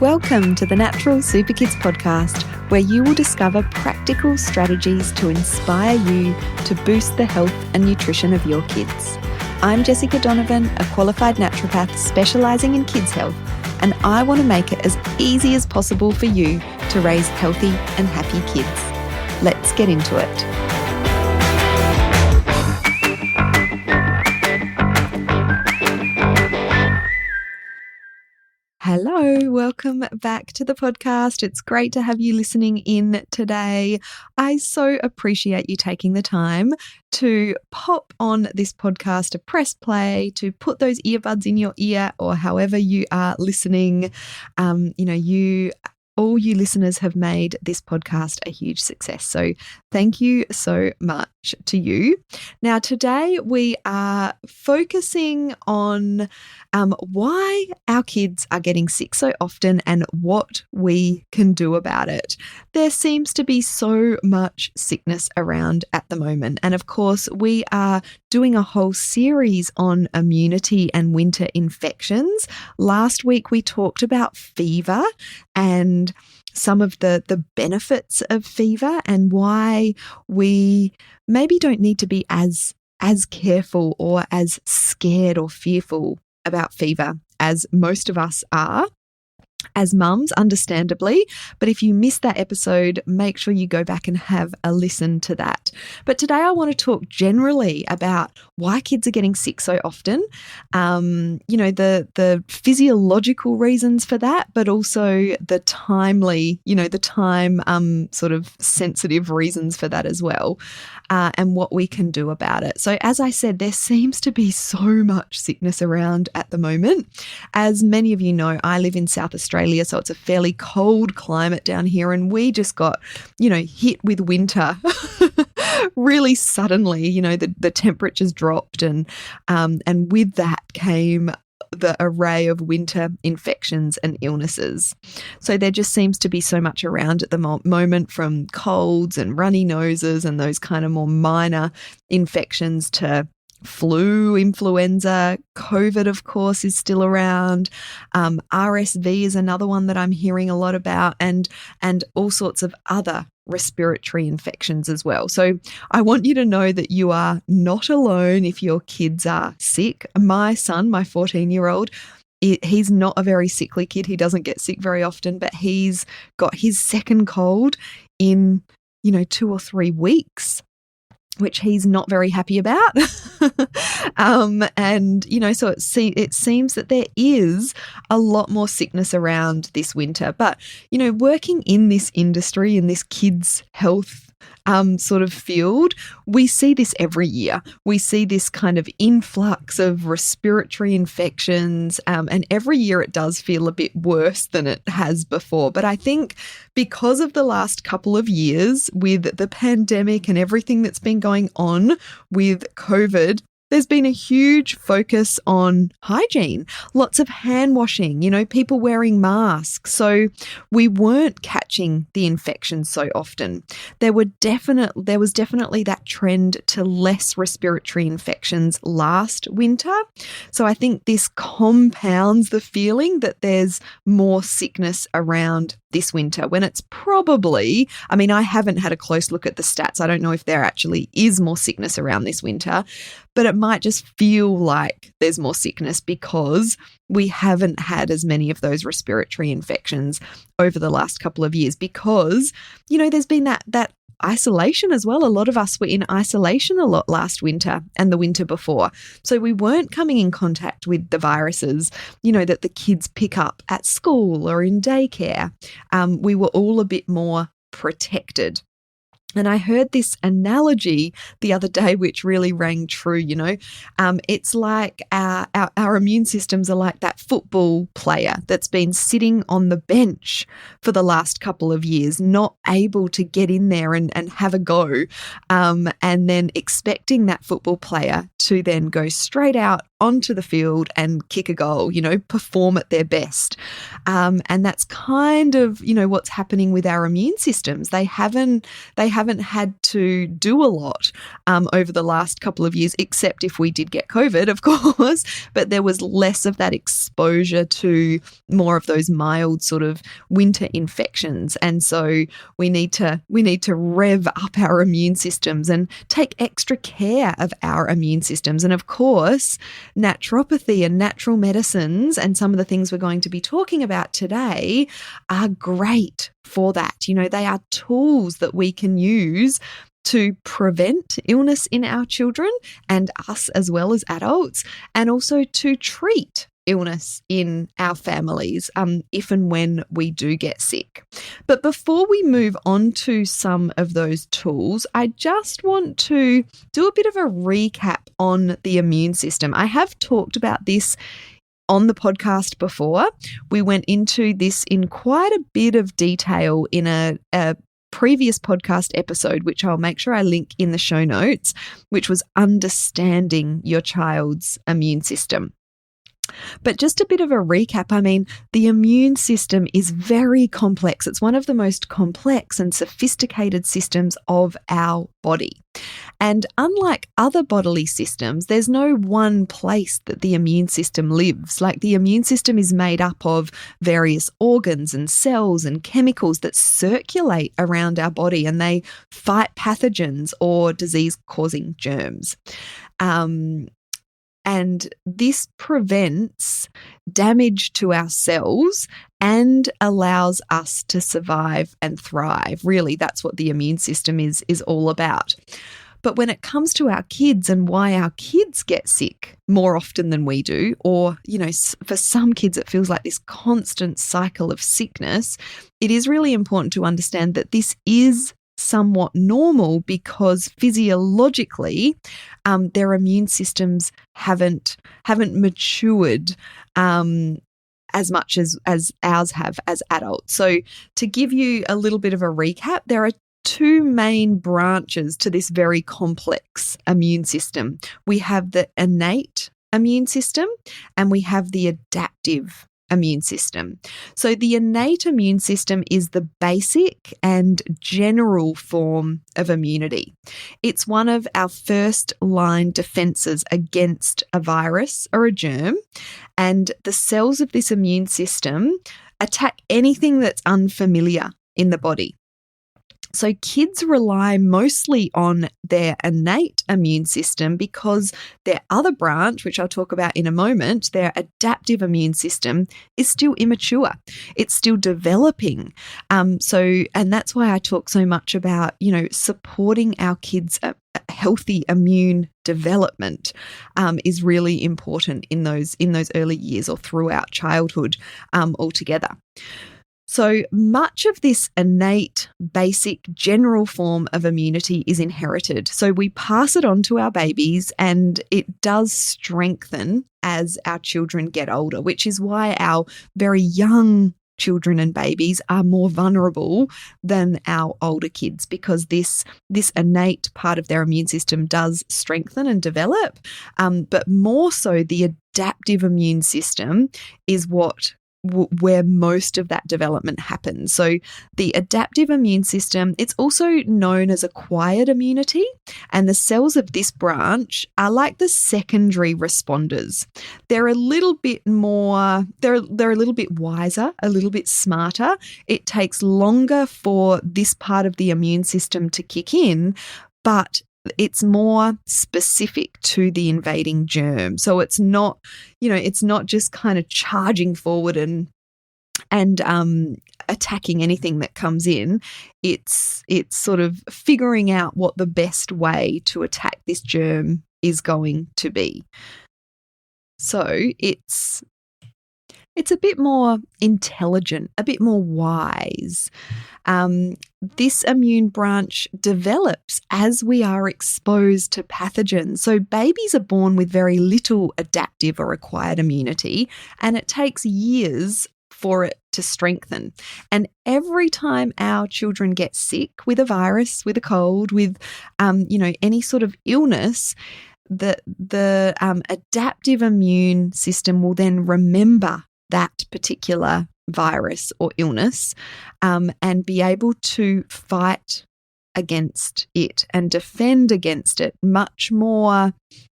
Welcome to the Natural Super Kids podcast, where you will discover practical strategies to inspire you to boost the health and nutrition of your kids. I'm Jessica Donovan, a qualified naturopath specialising in kids' health, and I want to make it as easy as possible for you to raise healthy and happy kids. Let's get into it. Hello, welcome back to the podcast. It's great to have you listening in today. I so appreciate you taking the time to pop on this podcast, to press play, to put those earbuds in your ear, or however you are listening. All you listeners have made this podcast a huge success. So thank you so much to you. Now, today we are focusing on why our kids are getting sick so often and what we can do about it. There seems to be so much sickness around at the moment. And of course, we are doing a whole series on immunity and winter infections. Last week, we talked about fever and some of the benefits of fever and why we maybe don't need to be as careful or as scared or fearful about fever as most of us are as mums, understandably. But if you missed that episode, make sure you go back and have a listen to that. But today I want to talk generally about why kids are getting sick so often, the physiological reasons for that, but also the timely, sort of sensitive reasons for that as well, and what we can do about it. So as I said, there seems to be so much sickness around at the moment. As many of you know, I live in South Australia, so it's a fairly cold climate down here, and we just got, hit with winter really suddenly. The temperatures dropped, and with that came the array of winter infections and illnesses. So there just seems to be so much around at the moment, from colds and runny noses and those kind of more minor infections to flu, influenza, COVID, of course, is still around. RSV is another one that I'm hearing a lot about, and all sorts of other respiratory infections as well. So I want you to know that you are not alone if your kids are sick. My son, my 14-year-old, he's not a very sickly kid. He doesn't get sick very often, but he's got his second cold in, 2 or 3 weeks, which he's not very happy about. So it seems that there is a lot more sickness around this winter. But, working in this industry, in this kids' health sort of field, we see this every year. We see this kind of influx of respiratory infections, and every year it does feel a bit worse than it has before. But I think because of the last couple of years with the pandemic and everything that's been going on with COVID, there's been a huge focus on hygiene, lots of hand washing, people wearing masks. So we weren't catching the infections so often. There was definitely that trend to less respiratory infections last winter. So I think this compounds the feeling that there's more sickness around this winter, when it's probably, I haven't had a close look at the stats. I don't know if there actually is more sickness around this winter, but it might just feel like there's more sickness because we haven't had as many of those respiratory infections over the last couple of years, because, there's been that isolation as well. A lot of us were in isolation a lot last winter and the winter before. So we weren't coming in contact with the viruses, that the kids pick up at school or in daycare. We were all a bit more protected. And I heard this analogy the other day, which really rang true. It's like our immune systems are like that football player that's been sitting on the bench for the last couple of years, not able to get in there and have a go, and then expecting that football player to then go straight out onto the field and kick a goal, perform at their best. And that's kind of, what's happening with our immune systems. They haven't had to do a lot over the last couple of years, except if we did get COVID, of course, but there was less of that exposure to more of those mild sort of winter infections. And so we need to rev up our immune systems and take extra care of our immune systems. And of course, naturopathy and natural medicines and some of the things we're going to be talking about today are great for that. They are tools that we can use to prevent illness in our children and us as well as adults, and also to treat illness in our families if and when we do get sick. But before we move on to some of those tools, I just want to do a bit of a recap on the immune system. I have talked about this on the podcast before. We went into this in quite a bit of detail in a previous podcast episode, which I'll make sure I link in the show notes, which was understanding your child's immune system. But just a bit of a recap, the immune system is very complex. It's one of the most complex and sophisticated systems of our body. And unlike other bodily systems, there's no one place that the immune system lives. Like, the immune system is made up of various organs and cells and chemicals that circulate around our body, and they fight pathogens or disease-causing germs. And this prevents damage to our cells and allows us to survive and thrive. Really, that's what the immune system is all about. But when it comes to our kids and why our kids get sick more often than we do, or, for some kids it feels like this constant cycle of sickness, it is really important to understand that this is somewhat normal because physiologically their immune systems haven't matured as much as ours have as adults. So to give you a little bit of a recap, there are two main branches to this very complex immune system. We have the innate immune system and we have the adaptive immune system. So the innate immune system is the basic and general form of immunity. It's one of our first line defenses against a virus or a germ, and the cells of this immune system attack anything that's unfamiliar in the body. So kids rely mostly on their innate immune system because their other branch, which I'll talk about in a moment, their adaptive immune system, is still immature. It's still developing. And that's why I talk so much about, supporting our kids' healthy immune development is really important in those early years or throughout childhood altogether. So much of this innate, basic, general form of immunity is inherited. So we pass it on to our babies, and it does strengthen as our children get older, which is why our very young children and babies are more vulnerable than our older kids, because this innate part of their immune system does strengthen and develop. But more so, the adaptive immune system is where most of that development happens. So the adaptive immune system, it's also known as acquired immunity, and the cells of this branch are like the secondary responders. They're a little bit more, they're a little bit wiser, a little bit smarter. It takes longer for this part of the immune system to kick in, but it's more specific to the invading germ. So it's not just kind of charging forward and attacking anything that comes in. It's sort of figuring out what the best way to attack this germ is going to be. So it's a bit more intelligent, a bit more wise. This immune branch develops as we are exposed to pathogens. So babies are born with very little adaptive or acquired immunity, and it takes years for it to strengthen. And every time our children get sick with a virus, with a cold, with any sort of illness, the adaptive immune system will then remember that particular virus or illness and be able to fight against it and defend against it much more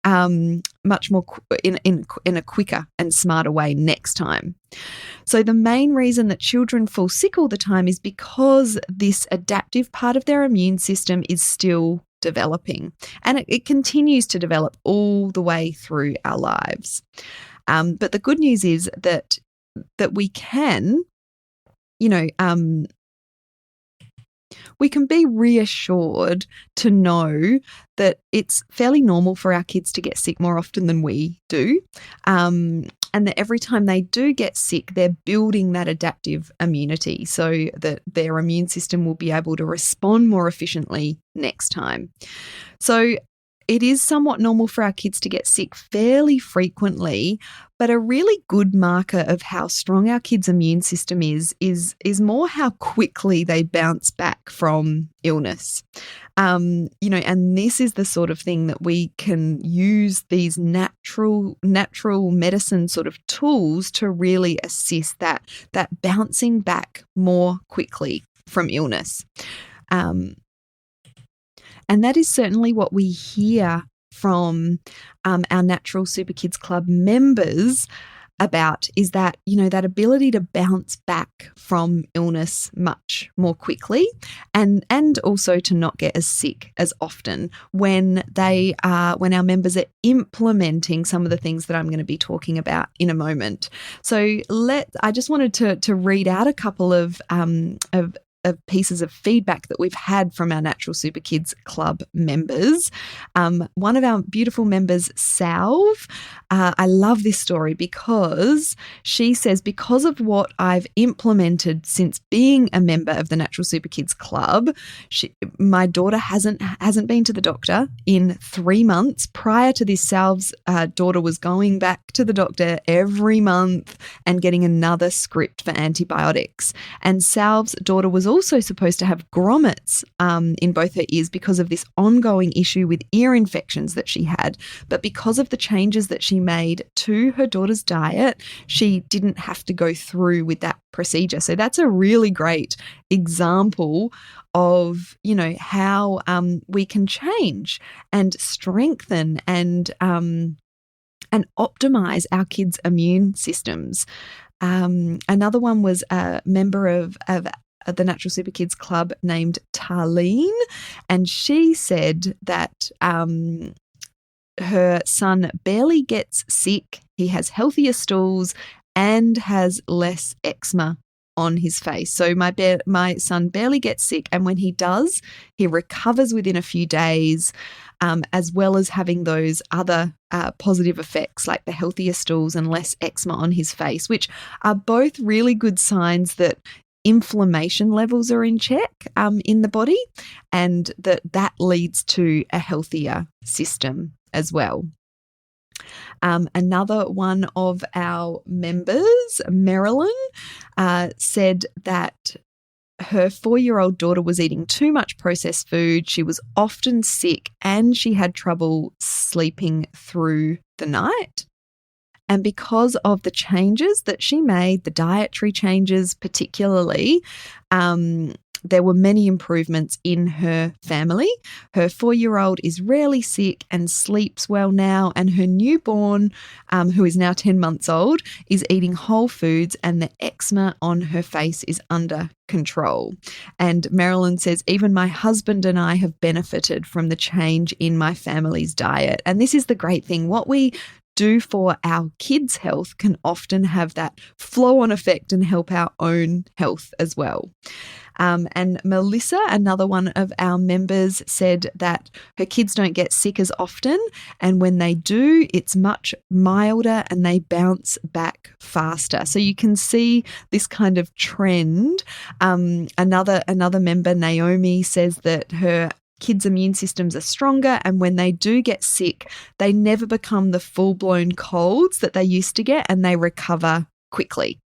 in a quicker and smarter way next time. So the main reason that children fall sick all the time is because this adaptive part of their immune system is still developing, and it continues to develop all the way through our lives. But the good news is that we can, we can be reassured to know that it's fairly normal for our kids to get sick more often than we do. And that every time they do get sick, they're building that adaptive immunity so that their immune system will be able to respond more efficiently next time. So it is somewhat normal for our kids to get sick fairly frequently, but a really good marker of how strong our kids' immune system is more how quickly they bounce back from illness. And this is the sort of thing that we can use these natural medicine sort of tools to really assist that bouncing back more quickly from illness. And that is certainly what we hear from our Natural Super Kids Klub members about, is that, that ability to bounce back from illness much more quickly and also to not get as sick as often when our members are implementing some of the things that I'm going to be talking about in a moment. So I just wanted to read out a couple of pieces of feedback that we've had from our Natural Super Kids Klub members. One of our beautiful members, Salve, I love this story because she says, because of what I've implemented since being a member of the Natural Super Kids Klub, my daughter hasn't been to the doctor in 3 months. Prior to this, Salve's daughter was going back to the doctor every month and getting another script for antibiotics. And Salve's daughter was also supposed to have grommets in both her ears because of this ongoing issue with ear infections that she had. But because of the changes that she made to her daughter's diet, she didn't have to go through with that procedure. So that's a really great example of, how we can change and strengthen and optimize our kids' immune systems. Another one was a member of the Natural Super Kids Klub named Tarlene, and she said that her son barely gets sick, he has healthier stools and has less eczema on his face. So my son barely gets sick, and when he does, he recovers within a few days, as well as having those other positive effects like the healthier stools and less eczema on his face, which are both really good signs that inflammation levels are in check in the body, and that leads to a healthier system as well. Another one of our members, Marilyn, said that her 4-year-old daughter was eating too much processed food. She was often sick and she had trouble sleeping through the night. And because of the changes that she made, the dietary changes particularly, there were many improvements in her family. Her 4-year-old is rarely sick and sleeps well now, and her newborn, who is now 10 months old, is eating whole foods, and the eczema on her face is under control. And Marilyn says, even my husband and I have benefited from the change in my family's diet. And this is the great thing. What we do for our kids' health can often have that flow-on effect and help our own health as well. And Melissa, another one of our members, said that her kids don't get sick as often, and when they do, it's much milder and they bounce back faster. So you can see this kind of trend. Another member, Naomi, says that her kids' immune systems are stronger, and when they do get sick, they never become the full-blown colds that they used to get, and they recover quickly.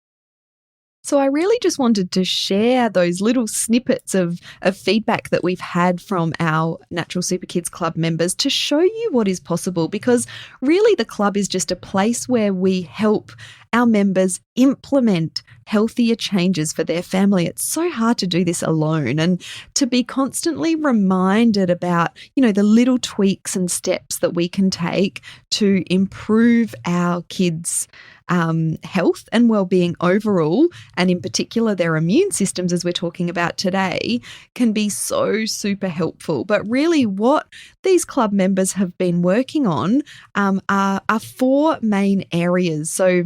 So I really just wanted to share those little snippets of feedback that we've had from our Natural Super Kids Club members to show you what is possible, because really the club is just a place where we help our members implement healthier changes for their family. It's so hard to do this alone, and to be constantly reminded about, the little tweaks and steps that we can take to improve our kids' health and well-being overall, and in particular their immune systems, as we're talking about today, can be so super helpful. But really what these club members have been working on are four main areas. So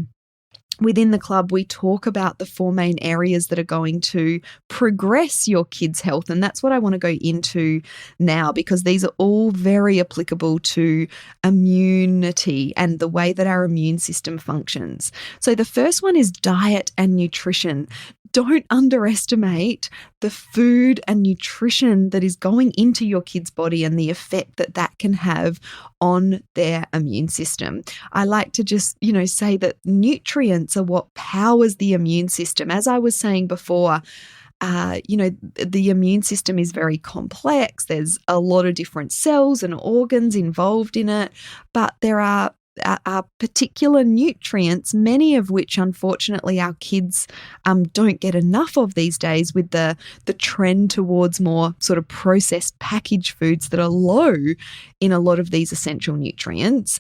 within the club, we talk about the four main areas that are going to progress your kids' health. And that's what I want to go into now, because these are all very applicable to immunity and the way that our immune system functions. So the first one is diet and nutrition. Don't underestimate the food and nutrition that is going into your kid's body and the effect that that can have on their immune system. I like to just, say that nutrients are what powers the immune system. As I was saying before, the immune system is very complex. There's a lot of different cells and organs involved in it, but there are particular nutrients, many of which unfortunately our kids don't get enough of these days, with the trend towards more sort of processed packaged foods that are low in a lot of these essential nutrients,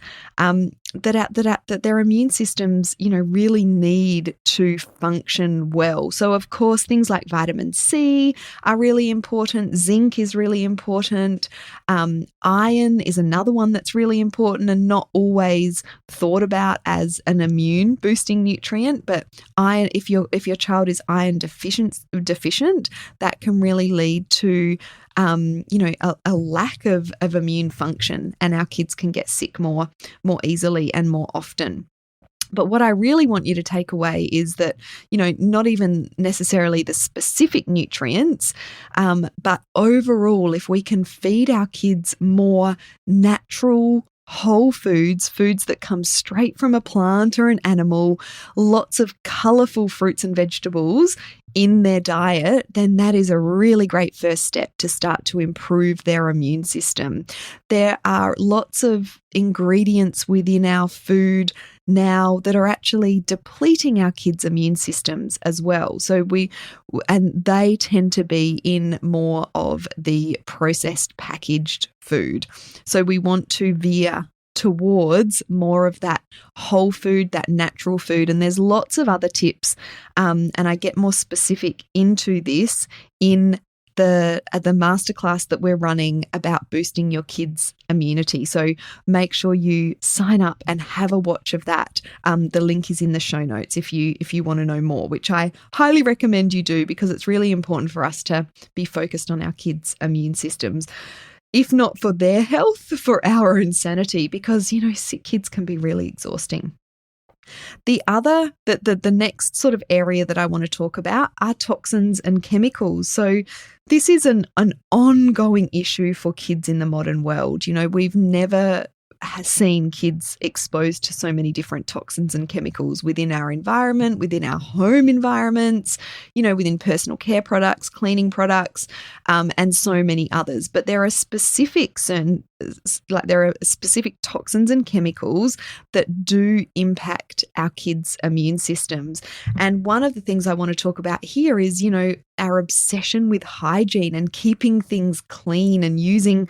that their immune systems, really need to function well. So of course, things like vitamin C are really important. Zinc is really important. Iron is another one that's really important and not always thought about as an immune boosting nutrient. But iron, if your child is iron deficient, that can really lead to a lack of immune function, and our kids can get sick more easily and more often. But what I really want you to take away is that, not even necessarily the specific nutrients, but overall, if we can feed our kids more natural, whole foods that come straight from a plant or an animal, lots of colourful fruits and vegetables in their diet, then that is a really great first step to start to improve their immune system. There are lots of ingredients within our food now that are actually depleting our kids' immune systems as well. So they tend to be in more of the processed packaged food. So we want to veer towards more of that whole food, that natural food. And there's lots of other tips, and I get more specific into this in the masterclass that we're running about boosting your kids' immunity. So make sure you sign up and have a watch of that. The link is in the show notes if you want to know more, which I highly recommend you do, because it's really important for us to be focused on our kids' immune systems. If not for their health, for our own sanity, because, sick kids can be really exhausting. The next sort of area that I want to talk about are toxins and chemicals. So this is an ongoing issue for kids in the modern world. We've never seen kids exposed to so many different toxins and chemicals within our environment, within our home environments, within personal care products, cleaning products, and so many others. But there are specific toxins and chemicals that do impact our kids' immune systems. And one of the things I want to talk about here is, our obsession with hygiene and keeping things clean and using,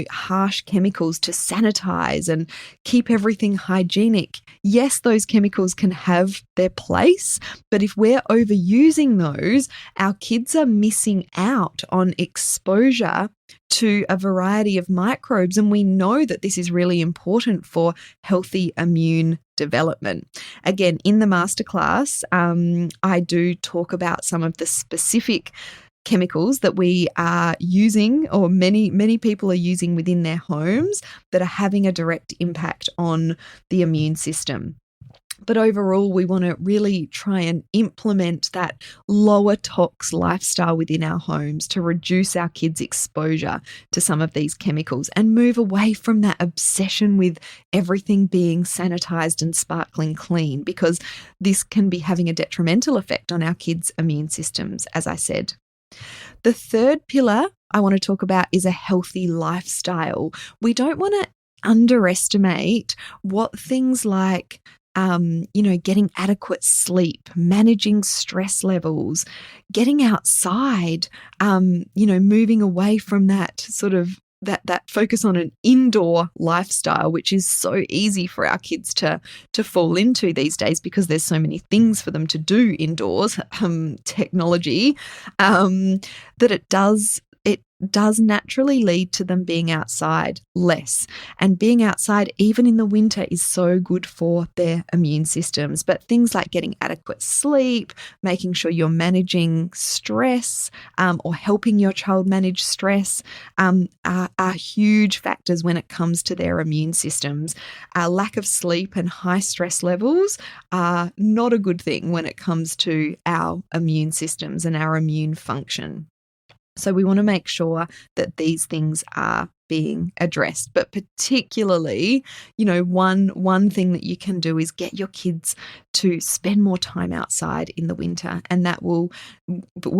harsh chemicals to sanitize and keep everything hygienic. Yes, those chemicals can have their place, but if we're overusing those, our kids are missing out on exposure to a variety of microbes. And we know that this is really important for healthy immune development. Again, in the masterclass, I do talk about some of the specific chemicals that we are using, or many people are using within their homes, that are having a direct impact on the immune system. But overall, we want to really try and implement that lower tox lifestyle within our homes to reduce our kids' exposure to some of these chemicals and move away from that obsession with everything being sanitized and sparkling clean, because this can be having a detrimental effect on our kids' immune systems, as I said. The third pillar I want to talk about is a healthy lifestyle. We don't want to underestimate what things like getting adequate sleep, managing stress levels, getting outside, moving away from that sort of that focus on an indoor lifestyle, which is so easy for our kids to fall into these days because there's so many things for them to do indoors, technology, that it does naturally lead to them being outside less. And being outside, even in the winter, is so good for their immune systems. But things like getting adequate sleep, making sure you're managing stress, or helping your child manage stress, are huge factors when it comes to their immune systems. Lack of sleep and high stress levels are not a good thing when it comes to our immune systems and our immune function. So we want to make sure that these things are being addressed. But particularly, one thing that you can do is get your kids to spend more time outside in the winter, and that will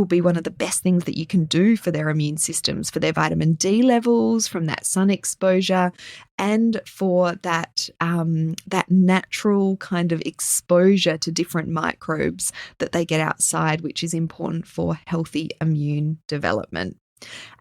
be one of the best things that you can do for their immune systems, for their vitamin D levels from that sun exposure, and for that natural kind of exposure to different microbes that they get outside, which is important for healthy immune development.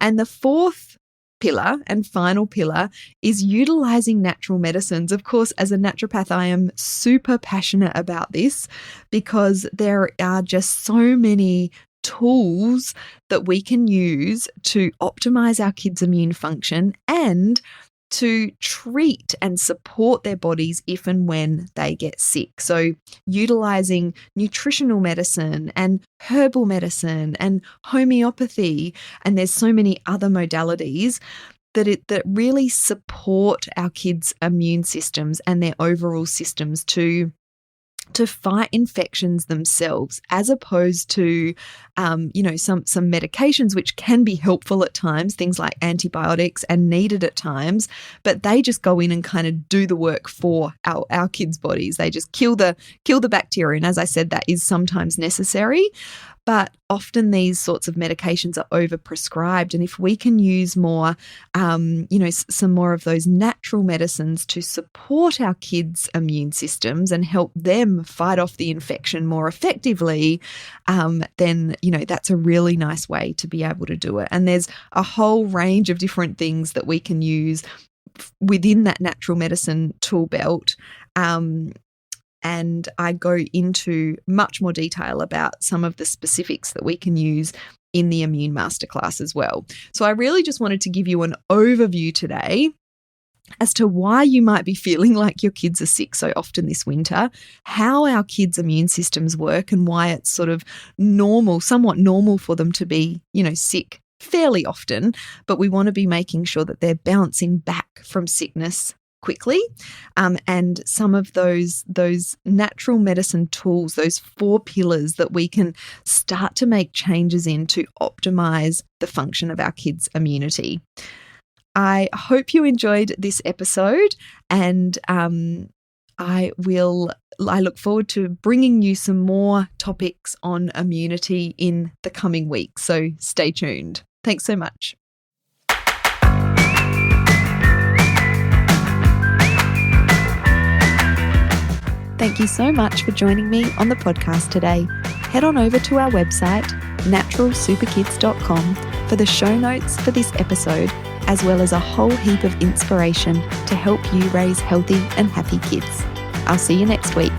And the fourth pillar and final pillar is utilizing natural medicines. Of course, as a naturopath, I am super passionate about this because there are just so many tools that we can use to optimize our kids' immune function and to treat and support their bodies if and when they get sick. So utilizing nutritional medicine and herbal medicine and homeopathy, and there's so many other modalities that really support our kids' immune systems and their overall systems to fight infections themselves, as opposed to, some medications which can be helpful at times, things like antibiotics, and needed at times, but they just go in and kind of do the work for our kids' bodies. They just kill the bacteria, and as I said, that is sometimes necessary. But often these sorts of medications are overprescribed. And if we can use more, some more of those natural medicines to support our kids' immune systems and help them fight off the infection more effectively, then, that's a really nice way to be able to do it. And there's a whole range of different things that we can use within that natural medicine tool belt. And I go into much more detail about some of the specifics that we can use in the Immune Masterclass as well. So I really just wanted to give you an overview today as to why you might be feeling like your kids are sick so often this winter, how our kids' immune systems work, and why it's sort of somewhat normal for them to be, sick fairly often, but we want to be making sure that they're bouncing back from sickness quickly, and some of those natural medicine tools, those 4 pillars that we can start to make changes in to optimize the function of our kids' immunity. I hope you enjoyed this episode, and I look forward to bringing you some more topics on immunity in the coming weeks. So stay tuned. Thanks so much. Thank you so much for joining me on the podcast today. Head on over to our website, naturalsuperkids.com, for the show notes for this episode, as well as a whole heap of inspiration to help you raise healthy and happy kids. I'll see you next week.